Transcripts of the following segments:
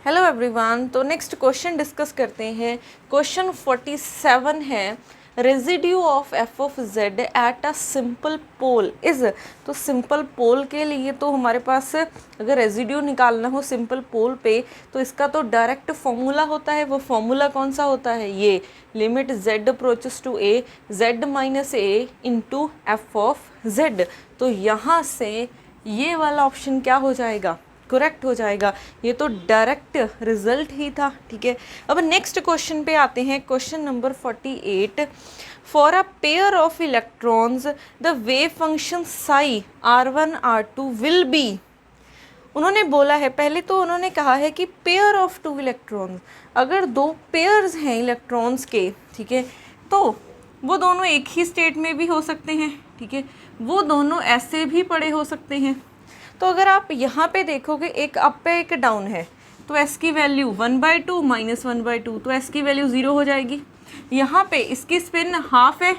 Hello everyone, तो next question discuss करते हैं। क्वेश्चन 47 है residue of F of Z at a simple pole is. तो simple pole के लिए तो हमारे पास अगर रेजिड्यू निकालना हो सिंपल पोल पे तो इसका तो डायरेक्ट फॉर्मूला होता है। वो फॉर्मूला कौन सा होता है? ये limit Z approaches to A Z minus A into F of Z. तो यहाँ से ये वाला ऑप्शन क्या हो जाएगा? करेक्ट हो जाएगा। ये तो डायरेक्ट रिजल्ट ही था। ठीक है, अब नेक्स्ट क्वेश्चन पे आते हैं। Question number 48, for a pair of electrons the wave function psi r1 r2 will be. उन्होंने बोला है, पहले तो उन्होंने कहा है कि पेयर ऑफ टू इलेक्ट्रॉन्स, अगर दो पेयर्स हैं इलेक्ट्रॉन्स के, ठीक है, तो वो दोनों एक ही स्टेट में भी हो सकते हैं। ठीक है, वो दोनों ऐसे भी पड़े हो सकते हैं। तो अगर आप यहाँ पे देखोगे एक अप है एक डाउन है, तो एस की वैल्यू 1/2 माइनस 1/2, तो एस की वैल्यू 0 हो जाएगी। यहाँ पे इसकी स्पिन हाफ है,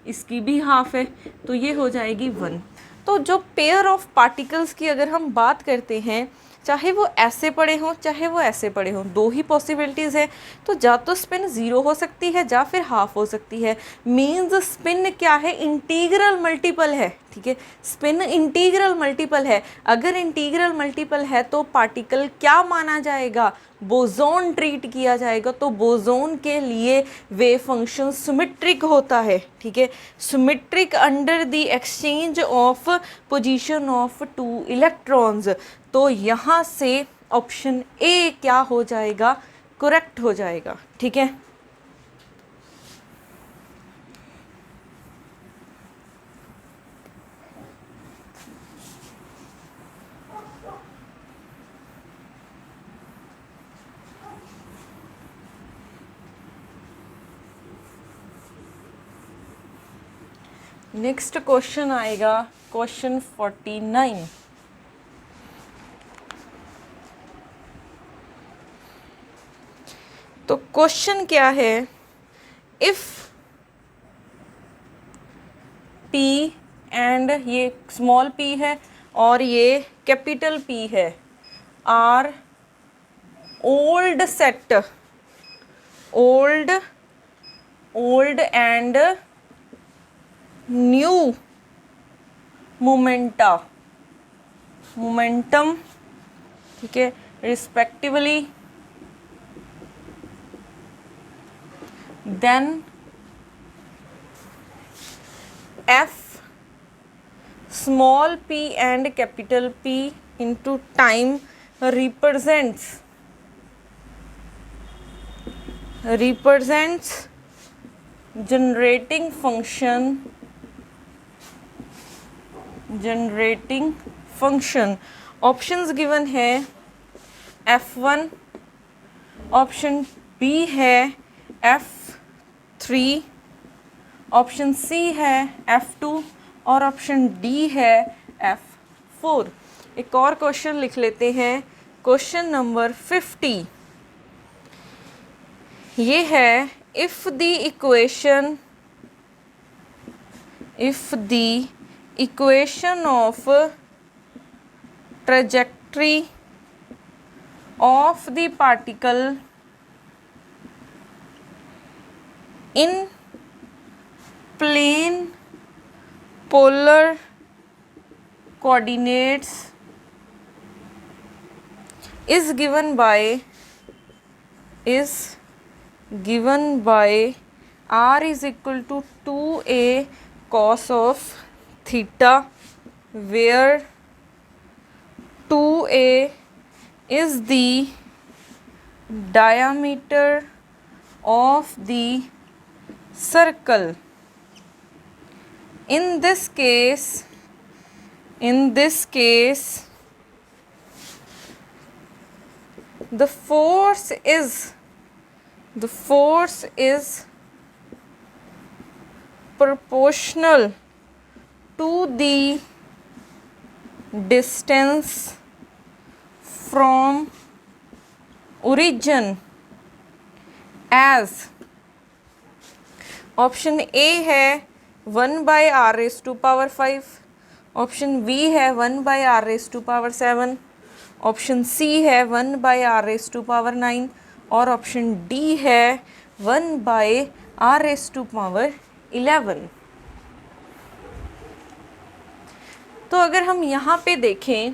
इसकी भी हाफ है, तो ये हो जाएगी 1। तो जो पेयर ऑफ पार्टिकल्स की अगर हम बात करते हैं, चाहे वो ऐसे पड़े हों चाहे वो ऐसे पड़े हों, दो ही पॉसिबिलिटीज़ है। तो या तो स्पिन 0 हो सकती है या फिर हाफ हो सकती है। मीन्स स्पिन क्या है? इंटीग्रल मल्टीपल है। ठीक है, स्पिन इंटीग्रल मल्टीपल है। अगर इंटीग्रल मल्टीपल है तो पार्टिकल क्या माना जाएगा? बोसोन ट्रीट किया जाएगा। तो बोसोन के लिए वेव फंक्शन सिमेट्रिक होता है। ठीक है, symmetric under the exchange of position of two electrons. तो यहाँ से ऑप्शन ए क्या हो जाएगा? करेक्ट हो जाएगा। ठीक है, नेक्स्ट क्वेश्चन आएगा क्वेश्चन 49। तो क्वेश्चन क्या है? इफ P एंड ये स्मॉल p है और ये कैपिटल P है, are old set, old and new momentum, ठीक है, respectively, then F small p and capital P into time represents generating function। Options given है F1, ऑप्शन B है F3, option C है F2 और option D है F4। एक और question लिख लेते हैं, क्वेश्चन नंबर 50। ये है if the equation of trajectory of the particle in plane polar coordinates is given by r is equal to 2a cos of theta, where 2a is the diameter of the circle. In this case the force is proportional to the distance from origin as option A है 1/r⁵, option B है 1/r⁵7, option C है 1/r⁹ और option D है 1/r⁻11। तो अगर हम यहाँ पे देखें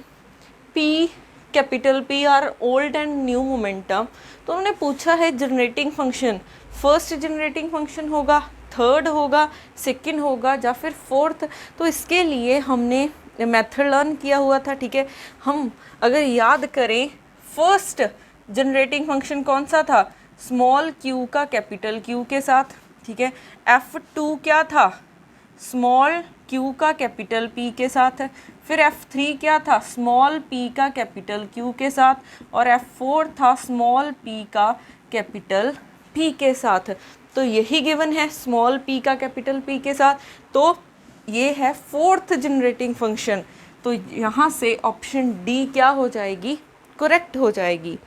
P, capital P are old and new momentum, तो उन्होंने पूछा है generating function first generating function होगा, थर्ड होगा, सेकंड होगा या फिर फोर्थ। तो इसके लिए हमने मेथड लर्न किया हुआ था, ठीक है। हम अगर याद करें फर्स्ट जनरेटिंग फंक्शन कौन सा था, स्मॉल q का कैपिटल Q के साथ, ठीक है। F2 क्या था, स्मॉल q का कैपिटल P के साथ, फिर F3 क्या था, स्मॉल p का कैपिटल Q के साथ, और F4 था स्मॉल p का कैपिटल P के साथ। तो यही गिवन है स्मॉल p का कैपिटल P के साथ, तो ये है फोर्थ जनरेटिंग फंक्शन। तो यहाँ से ऑप्शन डी क्या हो जाएगी, करेक्ट हो जाएगी।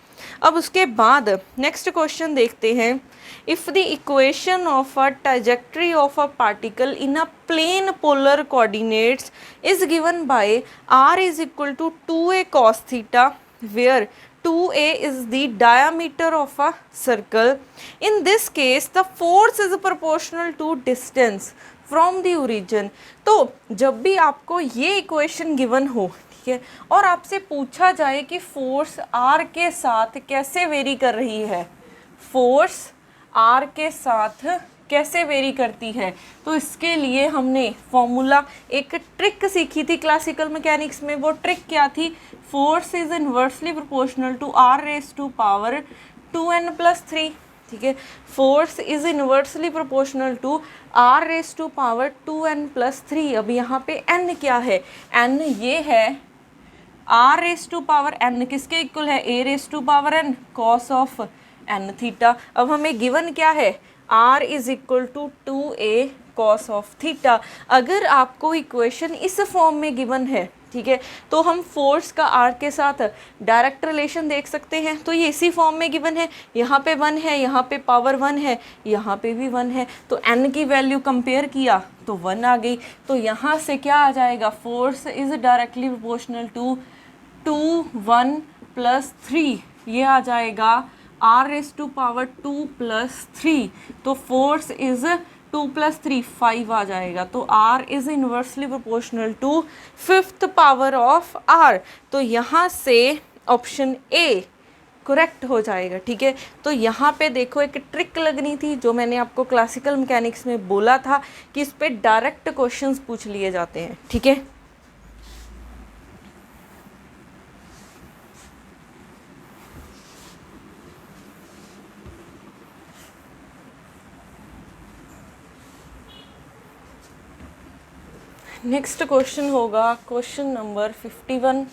अब उसके बाद नेक्स्ट क्वेश्चन देखते हैं। If the equation of a trajectory of a particle in a plane polar coordinates is given by r is equal to 2a cos theta where 2a is the diameter of a circle. In this case, the force is proportional to distance from the origin. तो जब भी आपको ये equation given हो, ठीक है, और आपसे पूछा जाए कि फोर्स r के साथ कैसे वेरी कर रही है, फोर्स r के साथ कैसे वेरी करती है, तो इसके लिए हमने फॉर्मूला एक ट्रिक सीखी थी क्लासिकल मैकेनिक्स में। वो ट्रिक क्या थी, force is inversely proportional to r⁻²n+3, ठीक है। Force is inversely proportional to r⁻²n+3। अब यहाँ पे n क्या है, n ये है r⁻n किसके इक्वल है, a⁻n cos of n theta. अब हमें गिवन क्या है, r is equal to 2a cos of theta. अगर आपको इक्वेशन इस फॉर्म में गिवन है, ठीक है, तो हम फोर्स का r के साथ डायरेक्ट रिलेशन देख सकते हैं। तो ये इसी फॉर्म में गिवन है, यहाँ पे 1 है, यहाँ पे पावर 1 है, यहाँ पे भी 1 है, तो n की वैल्यू कंपेयर किया तो 1 आ गई। तो यहाँ से क्या आ जाएगा, force is directly proportional to 2 1 + 3, ये आ जाएगा r⁻2+3। तो फोर्स इज 2 + 3 5 आ जाएगा। तो r is inversely proportional to 5th power of r। तो यहाँ से ऑप्शन ए करेक्ट हो जाएगा, ठीक है। तो यहाँ पे देखो एक ट्रिक लगनी थी, जो मैंने आपको क्लासिकल मैकेनिक्स में बोला था कि इस पे डायरेक्ट क्वेश्चंस पूछ लिए जाते हैं, ठीक है। नेक्स्ट क्वेश्चन होगा क्वेश्चन नंबर 51।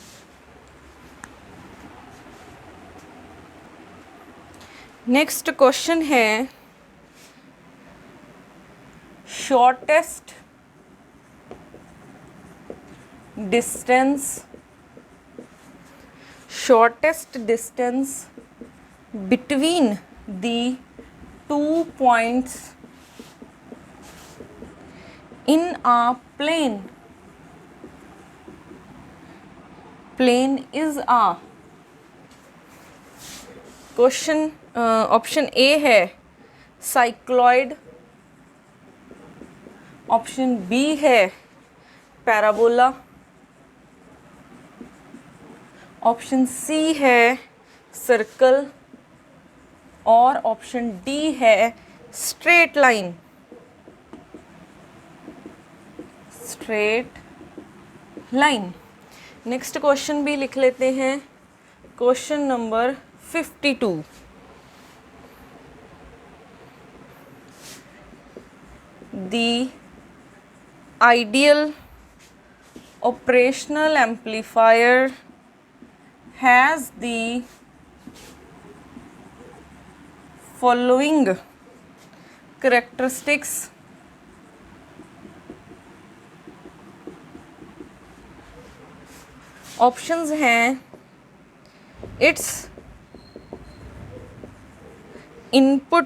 नेक्स्ट क्वेश्चन है shortest distance between the 2 points in a plane is a question. Option A है साइक्लॉइड, ऑप्शन बी है पैराबोला, ऑप्शन सी है सर्कल, और ऑप्शन डी है स्ट्रेट लाइन। नेक्स्ट क्वेश्चन भी लिख लेते हैं, question number 52। The ideal operational amplifier has the following characteristics. Options हैं, its input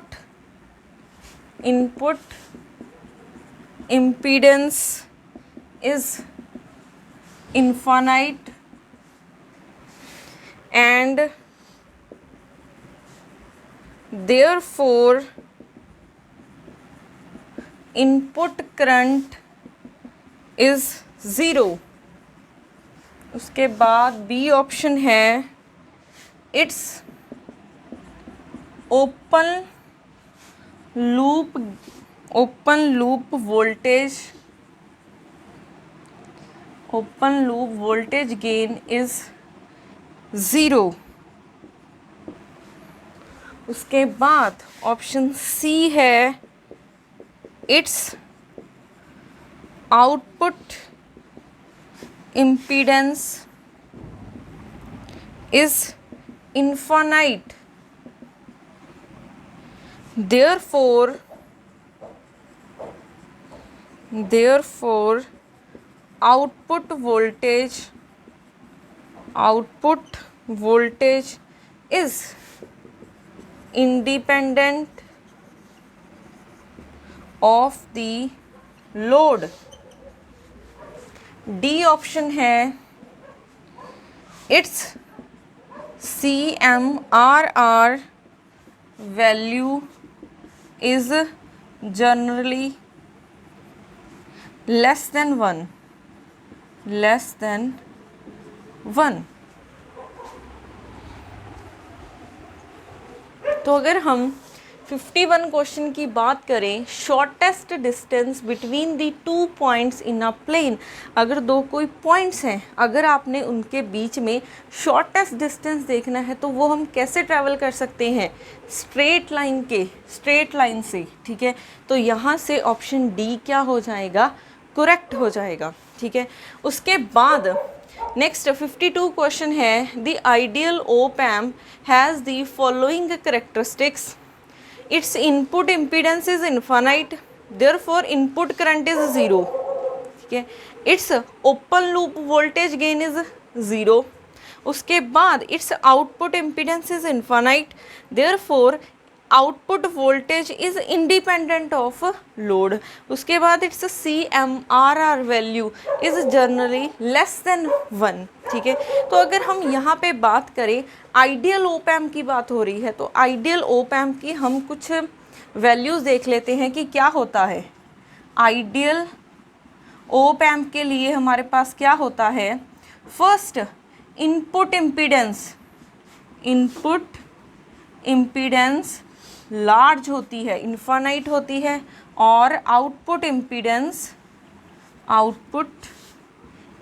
impedance is infinite, and therefore input current is 0। उसके बाद बी ऑप्शन है it's open loop voltage gain is 0। उसके बाद ऑप्शन सी है it's output impedance is infinite, therefore output voltage is independent of the load। D option है it's CMRR value is generally less than 1। तो अगर हम 51 question की बात करें, shortest distance between the 2 points in a plane, अगर दो कोई पॉइंट्स हैं, अगर आपने उनके बीच में शॉर्टेस्ट डिस्टेंस देखना है तो वो हम कैसे ट्रैवल कर सकते हैं, स्ट्रेट लाइन से, ठीक है। तो यहाँ से ऑप्शन डी क्या हो जाएगा, करेक्ट हो जाएगा, ठीक है। उसके बाद नेक्स्ट 52 क्वेश्चन है, the ideal op amp has the following characteristics, its input impedance is infinite, therefore input current is 0, ठीक है। its open loop voltage gain is 0। उसके बाद its output impedance is infinite, therefore output voltage is independent of load। उसके बाद its CMRR value is generally less than 1, ठीक है। तो अगर हम यहाँ पे बात करें, आइडियल ओप एम्प की बात हो रही है, तो आइडियल ओप एम्प की हम कुछ वैल्यूज़ देख लेते हैं कि क्या होता है। आइडियल ओप एम्प के लिए हमारे पास क्या होता है, फर्स्ट इनपुट इम्पीडेंस लार्ज होती है, इनफाइनाइट होती है, और आउटपुट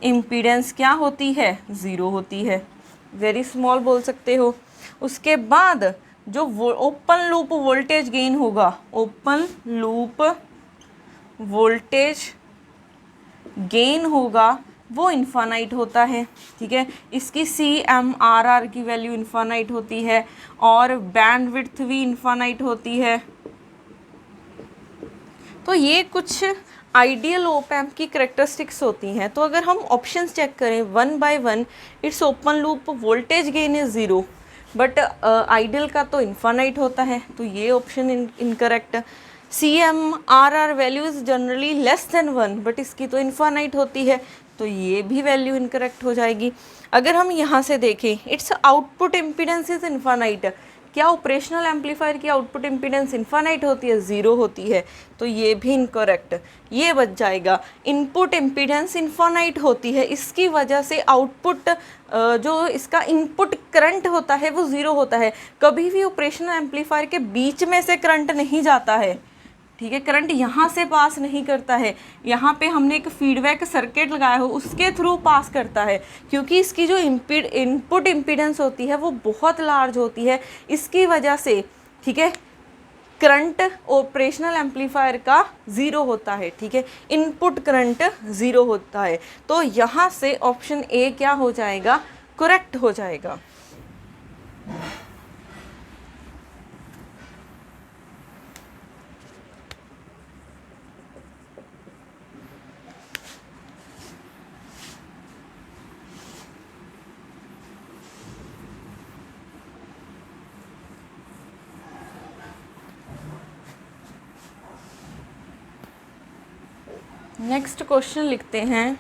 इम्पीडेंस क्या होती है, 0 होती है, वेरी स्मॉल बोल सकते हो। उसके बाद जो ओपन लूप वोल्टेज गेन होगा, ओपन लूप वोल्टेज गेन होगा, वो इनफाइनाइट होता है, ठीक है। इसकी CMRR की वैल्यू इनफाइनाइट होती है और बैंडविड्थ भी इनफाइनाइट होती है। तो ये कुछ आइडियल ओप एम्प की करेक्टरिस्टिक्स होती हैं। तो अगर हम ऑप्शंस चेक करें 1 by 1, it's open loop voltage gain is 0, but ideal का तो इनफाइनाइट होता है, तो ये option incorrect. CMRR value is generally less than 1, but इसकी तो इनफाइनाइट होती है, तो ये भी वैल्यू इनकरेक्ट हो जाएगी। अगर हम यहाँ से देखें, it's output impedance is infinite, क्या ऑपरेशनल एम्पलीफायर की आउटपुट इम्पीडेंस इनफाइनाइट होती है, 0 होती है, तो ये भी इनकरेक्ट, ये बच जाएगा। इनपुट इम्पीडेंस इनफाइनाइट होती है, इसकी वजह से आउटपुट जो इसका इनपुट करंट होता है वो 0 होता है। कभी भी ऑपरेशनल एम्पलीफायर के बीच में से करंट नहीं जाता है, ठीक है, करंट यहाँ से पास नहीं करता है, यहाँ पे हमने एक फीडबैक सर्किट लगाया हो उसके थ्रू पास करता है, क्योंकि इसकी जो इनपुट इम्पीडेंस होती है वो बहुत लार्ज होती है, इसकी वजह से, ठीक है, करंट ऑपरेशनल एम्पलीफायर का 0 होता है, ठीक है, इनपुट करंट 0 होता है। तो यहाँ से ऑप्शन ए क्या हो जाएगा, करेक्ट हो जाएगा। नेक्स्ट क्वेश्चन लिखते हैं,